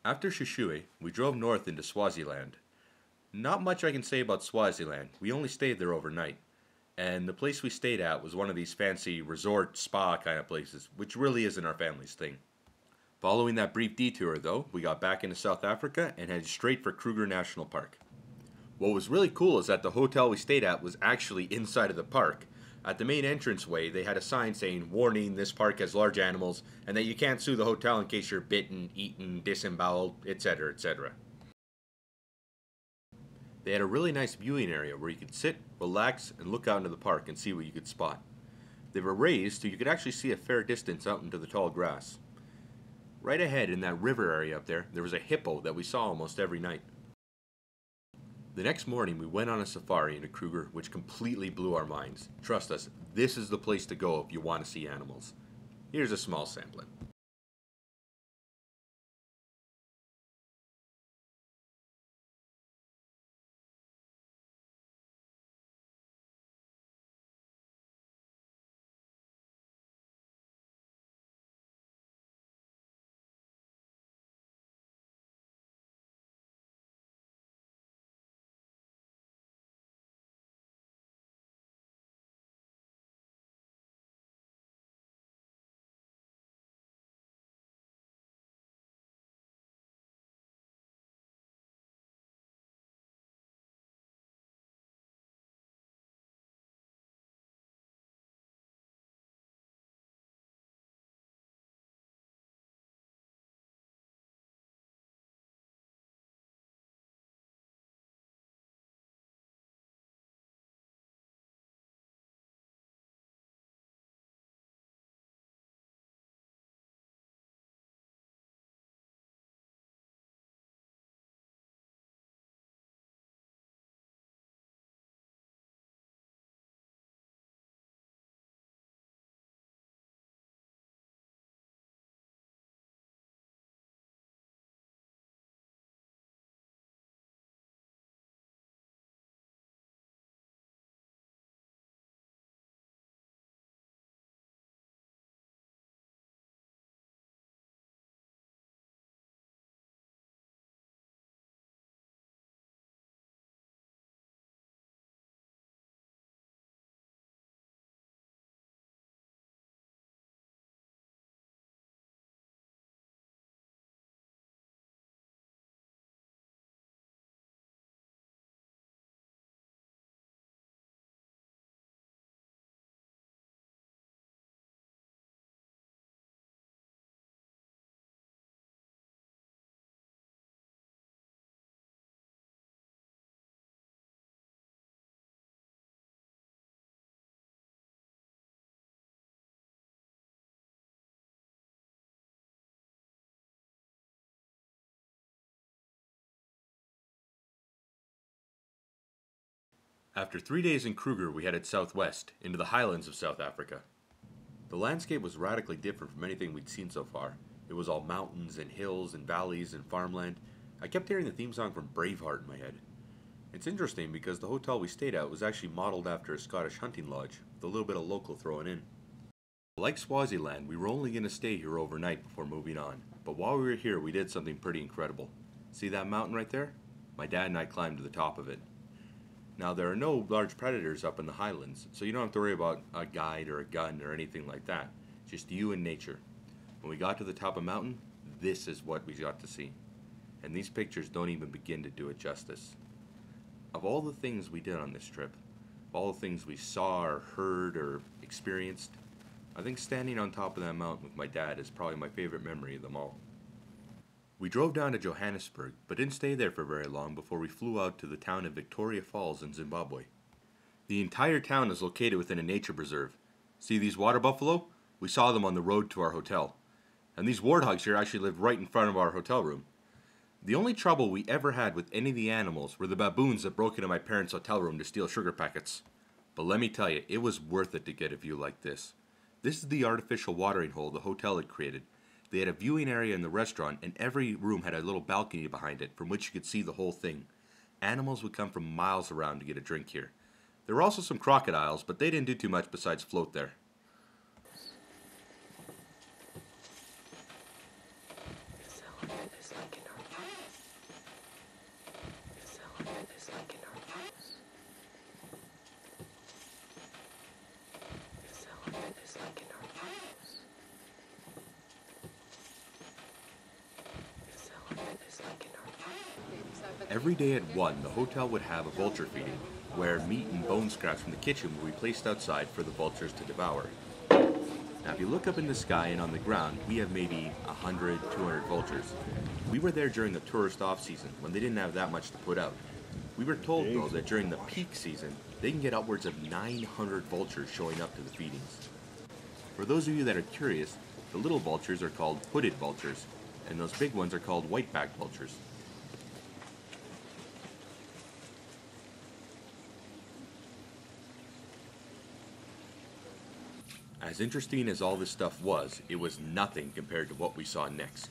After Shishui, we drove north into Swaziland. Not much I can say about Swaziland. We only stayed there overnight. And the place we stayed at was one of these fancy resort spa kind of places, which really isn't our family's thing. Following that brief detour, though, we got back into South Africa and headed straight for Kruger National Park. What was really cool is that the hotel we stayed at was actually inside of the park. At the main entranceway, they had a sign saying, "Warning, this park has large animals," and that you can't sue the hotel in case you're bitten, eaten, disemboweled, etc., etc. They had a really nice viewing area where you could sit, relax, and look out into the park and see what you could spot. They were raised so you could actually see a fair distance out into the tall grass. Right ahead in that river area up there, there was a hippo that we saw almost every night. The next morning, we went on a safari into Kruger, which completely blew our minds. Trust us, this is the place to go if you want to see animals. Here's a small sampling. After 3 days in Kruger, we headed southwest, into the highlands of South Africa. The landscape was radically different from anything we'd seen so far. It was all mountains and hills and valleys and farmland. I kept hearing the theme song from Braveheart in my head. It's interesting because the hotel we stayed at was actually modeled after a Scottish hunting lodge, with a little bit of local thrown in. Like Swaziland, we were only going to stay here overnight before moving on, but while we were here we did something pretty incredible. See that mountain right there? My dad and I climbed to the top of it. Now, there are no large predators up in the highlands, so you don't have to worry about a guide or a gun or anything like that. Just you and nature. When we got to the top of the mountain, this is what we got to see. And these pictures don't even begin to do it justice. Of all the things we did on this trip, of all the things we saw or heard or experienced, I think standing on top of that mountain with my dad is probably my favorite memory of them all. We drove down to Johannesburg, but didn't stay there for very long before we flew out to the town of Victoria Falls in Zimbabwe. The entire town is located within a nature preserve. See these water buffalo? We saw them on the road to our hotel. And these warthogs here actually live right in front of our hotel room. The only trouble we ever had with any of the animals were the baboons that broke into my parents' hotel room to steal sugar packets. But let me tell you, it was worth it to get a view like this. This is the artificial watering hole the hotel had created. They had a viewing area in the restaurant, and every room had a little balcony behind it from which you could see the whole thing. Animals would come from miles around to get a drink here. There were also some crocodiles, but they didn't do too much besides float there. So it is like in a Every day at 1, the hotel would have a vulture feeding, where meat and bone scraps from the kitchen would be placed outside for the vultures to devour. Now, if you look up in the sky and on the ground, we have maybe 100, 200 vultures. We were there during the tourist off-season, when they didn't have that much to put out. We were told, though, that during the peak season, they can get upwards of 900 vultures showing up to the feedings. For those of you that are curious, the little vultures are called hooded vultures, and those big ones are called white-backed vultures. As interesting as all this stuff was, it was nothing compared to what we saw next.